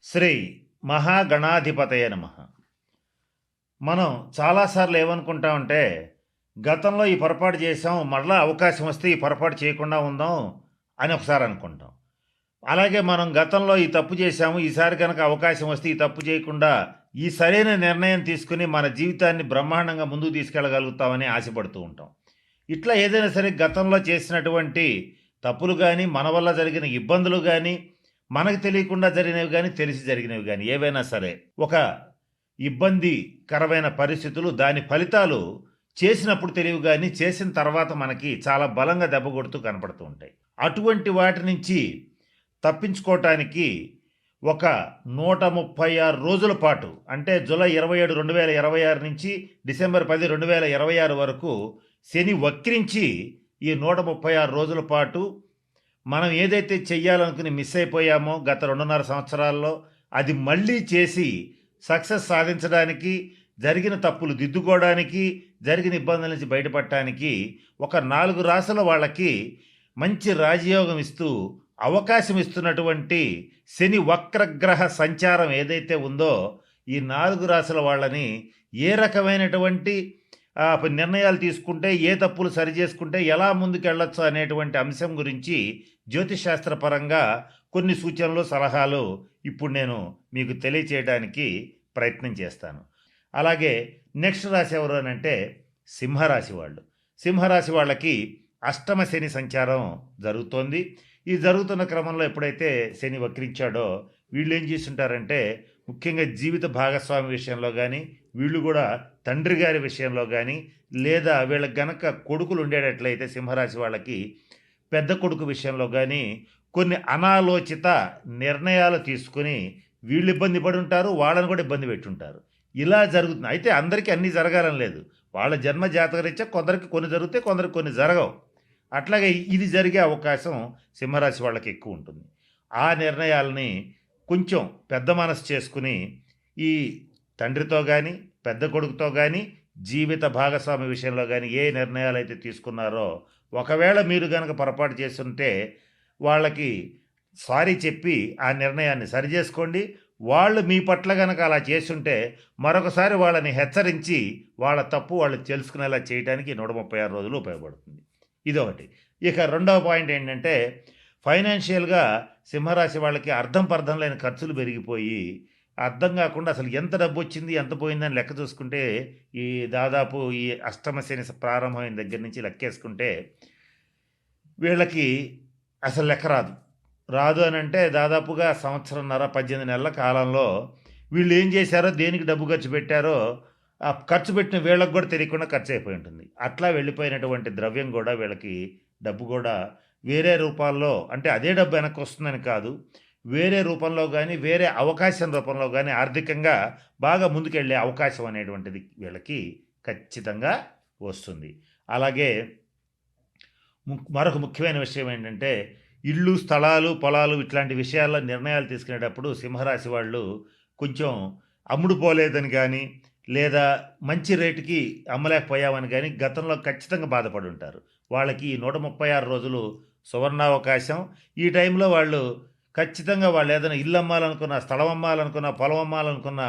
శ్రీ మహాగణాధిపతయ నమః. మనం చాలాసార్లు ఏమనుకుంటామంటే, గతంలో ఈ పొరపాటు చేసాం, మరలా అవకాశం వస్తే ఈ పొరపాటు చేయకుండా ఉందాం అని ఒకసారి అనుకుంటాం. అలాగే మనం గతంలో ఈ తప్పు చేశాము, ఈసారి కనుక అవకాశం వస్తే ఈ తప్పు చేయకుండా ఈ సరైన నిర్ణయం తీసుకుని మన జీవితాన్ని బ్రహ్మాండంగా ముందుకు తీసుకెళ్ళగలుగుతామని ఆశపడుతూ ఉంటాం. ఇట్లా ఏదైనా సరే గతంలో చేసినటువంటి తప్పులు కానీ, మన వల్ల జరిగిన ఇబ్బందులు కానీ, మనకు తెలియకుండా జరిగినవి కానీ, తెలిసి జరిగినవి కానీ ఏవైనా సరే ఒక ఇబ్బందికరమైన పరిస్థితులు, దాని ఫలితాలు చేసినప్పుడు తెలియవు కానీ చేసిన తర్వాత మనకి చాలా బలంగా దెబ్బ కొడుతూ కనపడుతూ ఉంటాయి. అటువంటి వాటి నుంచి తప్పించుకోవటానికి ఒక 136 రోజుల పాటు, అంటే జూలై 27, 2026 నుంచి డిసెంబర్ 10, 2026 వరకు శని వక్రించి ఈ 136 రోజుల పాటు మనం ఏదైతే చెయ్యాలనుకుని మిస్ అయిపోయామో గత 2.5 సంవత్సరాల్లో, అది మళ్ళీ చేసి సక్సెస్ సాధించడానికి, జరిగిన తప్పులు దిద్దుకోవడానికి, జరిగిన ఇబ్బందుల నుంచి బయటపడటానికి ఒక 4 రాసుల వాళ్ళకి మంచి రాజయోగం ఇస్తూ అవకాశం ఇస్తున్నటువంటి శని వక్రగ్రహ సంచారం ఏదైతే ఉందో, ఈ 4 రాసుల వాళ్ళని ఏ రకమైనటువంటి నిర్ణయాలు తీసుకుంటే, ఏ తప్పులు సరిచేసుకుంటే ఎలా ముందుకెళ్ళొచ్చు అనేటువంటి అంశం గురించి జ్యోతిషశాస్త్రపరంగా కొన్ని సూచనలు, సలహాలు ఇప్పుడు నేను మీకు తెలియచేయడానికి ప్రయత్నం చేస్తాను. అలాగే నెక్స్ట్ రాశి ఎవరు అని అంటే సింహరాశి వాళ్ళు. సింహరాశి వాళ్ళకి అష్టమ శని సంచారం జరుగుతోంది. ఈ జరుగుతున్న క్రమంలో ఎప్పుడైతే శని వక్రించాడో, వీళ్ళు ఏం చేస్తుంటారంటే, ముఖ్యంగా జీవిత భాగస్వామి విషయంలో కానీ, వీళ్ళు కూడా తండ్రి గారి విషయంలో కానీ, లేదా వీళ్ళకి గనక కొడుకులు ఉండేటట్లయితే సింహరాశి వాళ్ళకి పెద్ద కొడుకు విషయంలో కానీ కొన్ని అనాలోచిత నిర్ణయాలు తీసుకుని వీళ్ళు ఇబ్బంది పడి ఉంటారు, వాళ్ళని కూడా ఇబ్బంది పెట్టుంటారు. ఇలా జరుగుతుంది. అయితే అందరికీ అన్నీ జరగాలని లేదు. వాళ్ళ జన్మ జాతకరీత్యా కొందరికి కొన్ని జరుగుతాయి, కొందరికి కొన్ని జరగవు. అట్లాగే ఇది జరిగే అవకాశం సింహరాశి వాళ్ళకి ఎక్కువ ఉంటుంది. ఆ నిర్ణయాలని కొంచెం పెద్ద మనసు చేసుకుని ఈ తండ్రితో కానీ, పెద్ద కొడుకుతో కానీ, జీవిత భాగస్వామి విషయంలో కానీ ఏ నిర్ణయాలు అయితే తీసుకున్నారో, ఒకవేళ మీరు కనుక పొరపాటు చేస్తుంటే వాళ్ళకి సారీ చెప్పి ఆ నిర్ణయాన్ని సరిచేసుకోండి. వాళ్ళు మీ పట్ల కనుక అలా చేస్తుంటే మరొకసారి వాళ్ళని హెచ్చరించి వాళ్ళ తప్పు వాళ్ళు తెలుసుకునేలా చేయడానికి 136 రోజులు ఉపయోగపడుతుంది. ఇదొకటి. ఇక రెండవ పాయింట్ ఏంటంటే, ఫైనాన్షియల్గా సింహరాశి వాళ్ళకి అర్థం పర్థం లేని ఖర్చులు పెరిగిపోయి, అర్థం కాకుండా అసలు ఎంత డబ్బు వచ్చింది, ఎంత పోయిందని లెక్క చూసుకుంటే, ఈ దాదాపు ఈ అష్టమ శని ప్రారంభమైన దగ్గర నుంచి లెక్కేసుకుంటే వీళ్ళకి అసలు లెక్క రాదు అని అంటే దాదాపుగా 1.5 సంవత్సరంన్నర 18 నెలల కాలంలో వీళ్ళు ఏం చేశారో, దేనికి డబ్బు ఖర్చు పెట్టారో, ఆ ఖర్చు పెట్టిన వీళ్ళకి కూడా తెలియకుండా ఖర్చు అయిపోయి ఉంటుంది. అట్లా వెళ్ళిపోయినటువంటి ద్రవ్యం కూడా, వీళ్ళకి డబ్బు కూడా వేరే రూపాల్లో, అంటే అదే డబ్బు వెనక్కి వస్తుందని కాదు, వేరే రూపంలో కానీ, వేరే అవకాశం రూపంలో కానీ ఆర్థికంగా బాగా ముందుకెళ్ళే అవకాశం అనేటువంటిది వీళ్ళకి ఖచ్చితంగా వస్తుంది. అలాగే మరొక ముఖ్యమైన విషయం ఏంటంటే, ఇళ్ళు, స్థలాలు, పొలాలు ఇట్లాంటి విషయాల్లో నిర్ణయాలు తీసుకునేటప్పుడు సింహరాశి వాళ్ళు కొంచెం అమ్ముడుపోలేదని కానీ, లేదా మంచి రేటుకి అమ్మలేకపోయామని కానీ గతంలో ఖచ్చితంగా బాధపడి ఉంటారు. వాళ్ళకి ఈ 136 రోజులు సువర్ణావకాశం. ఈ టైంలో వాళ్ళు ఖచ్చితంగా వాళ్ళు ఏదైనా ఇల్లు అమ్మాలనుకున్నా, స్థలం అమ్మాలనుకున్నా, పొలం అమ్మాలనుకున్నా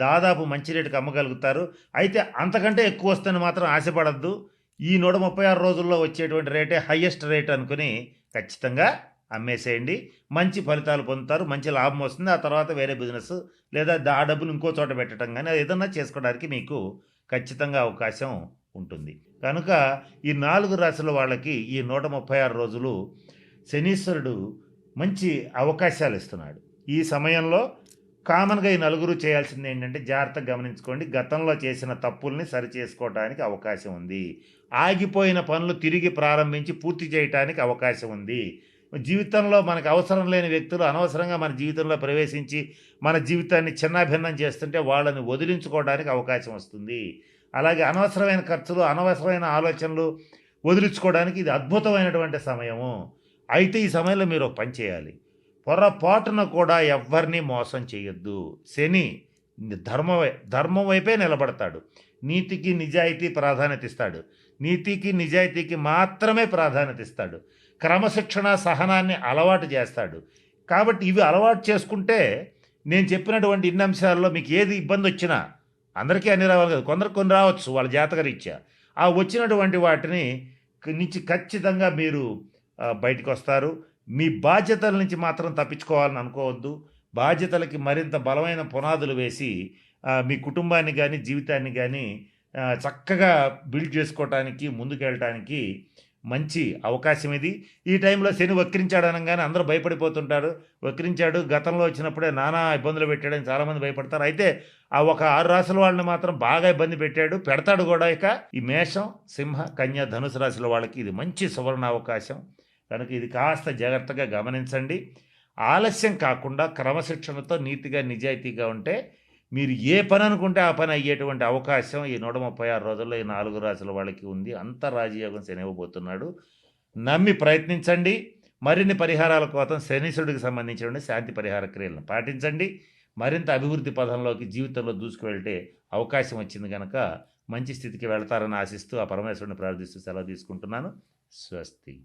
దాదాపు మంచి రేటుకి అమ్మగలుగుతారు. అయితే అంతకంటే ఎక్కువ వస్తుందని మాత్రం ఆశపడద్దు. ఈ 136 రోజుల్లో వచ్చేటువంటి రేటే హయ్యెస్ట్ రేట్ అనుకుని ఖచ్చితంగా అమ్మేసేయండి. మంచి ఫలితాలు పొందుతారు, మంచి లాభం వస్తుంది. ఆ తర్వాత వేరే బిజినెస్ లేదా ఆ డబ్బును ఇంకో చోట పెట్టడం కానీ ఏదన్నా చేసుకోవడానికి మీకు ఖచ్చితంగా అవకాశం ఉంటుంది. కనుక ఈ 4 రాశుల వాళ్ళకి ఈ 136 రోజులు శనీశ్వరుడు మంచి అవకాశాలు ఇస్తున్నాడు. ఈ సమయంలో కామన్గా ఈ నలుగురు చేయాల్సింది ఏంటంటే, జాగ్రత్తగా గమనించుకోండి, గతంలో చేసిన తప్పుల్ని సరిచేసుకోవడానికి అవకాశం ఉంది. ఆగిపోయిన పనులు తిరిగి ప్రారంభించి పూర్తి చేయడానికి అవకాశం ఉంది. జీవితంలో మనకు అవసరం లేని వ్యక్తులు అనవసరంగా మన జీవితంలో ప్రవేశించి మన జీవితాన్ని చిన్నాభిన్నం చేస్తుంటే వాళ్ళని వదిలించుకోవడానికి అవకాశం వస్తుంది. అలాగే అనవసరమైన ఖర్చులు, అనవసరమైన ఆలోచనలు వదిలించుకోవడానికి ఇది అద్భుతమైనటువంటి సమయము. అయితే ఈ సమయంలో మీరు ఒక పని చేయాలి. పొరపాటున కూడా ఎవ్వరినీ మోసం చేయొద్దు. శని ధర్మం వైపే నిలబడతాడు. నీతికి నిజాయితీ ప్రాధాన్యత ఇస్తాడు. నీతికి నిజాయితీకి మాత్రమే ప్రాధాన్యత ఇస్తాడు. క్రమశిక్షణ, సహనాన్ని అలవాటు చేస్తాడు. కాబట్టి ఇవి అలవాటు చేసుకుంటే నేను చెప్పినటువంటి ఇన్ని అంశాల్లో మీకు ఏది ఇబ్బంది వచ్చినా, అందరికీ అన్ని రావాలి కదా, కొందరికి కొన్ని రావచ్చు వాళ్ళ జాతకరీత్యా. ఆ వచ్చినటువంటి వాటిని నుంచి ఖచ్చితంగా మీరు బయటికి వస్తారు. మీ బాధ్యతల నుంచి మాత్రం తప్పించుకోవాలని అనుకోవద్దు. బాధ్యతలకి మరింత బలమైన పునాదులు వేసి మీ కుటుంబాన్ని కానీ జీవితాన్ని కానీ చక్కగా బిల్డ్ చేసుకోవటానికి, ముందుకెళ్ళటానికి మంచి అవకాశం ఇది. ఈ టైంలో శని వక్రించాడు అనగానే అందరూ భయపడిపోతుంటారు. వక్రించాడు, గతంలో వచ్చినప్పుడే నానా ఇబ్బందులు పెట్టాడని చాలామంది భయపడతారు. అయితే ఆ ఒక 6 రాశుల వాళ్ళని మాత్రం బాగా ఇబ్బంది పెట్టాడు, పెడతాడు కూడా. ఇక ఈ మేషం, సింహ, కన్య, ధనుసు రాశుల వాళ్ళకి ఇది మంచి సువర్ణ అవకాశం కనుక ఇది కాస్త జాగ్రత్తగా గమనించండి. ఆలస్యం కాకుండా క్రమశిక్షణతో నీతిగా నిజాయితీగా ఉంటే మీరు ఏ పని అనుకుంటే ఆ పని అయ్యేటువంటి అవకాశం ఈ 136 రోజుల్లో ఈ 4 రాశుల వాళ్ళకి ఉంది. అంత రాజయోగం శని ఇవ్వబోతున్నాడు. నమ్మి ప్రయత్నించండి. మరిన్ని పరిహారాల కోసం శనీశ్వరుడికి సంబంధించిన శాంతి పరిహార క్రియలను పాటించండి. మరింత అభివృద్ధి పదంలోకి జీవితంలో దూసుకువెళ్తే అవకాశం వచ్చింది కనుక మంచి స్థితికి వెళ్తారని ఆశిస్తూ ఆ పరమేశ్వరుని ప్రార్థిస్తూ సెలవు తీసుకుంటున్నాను. స్వస్తి.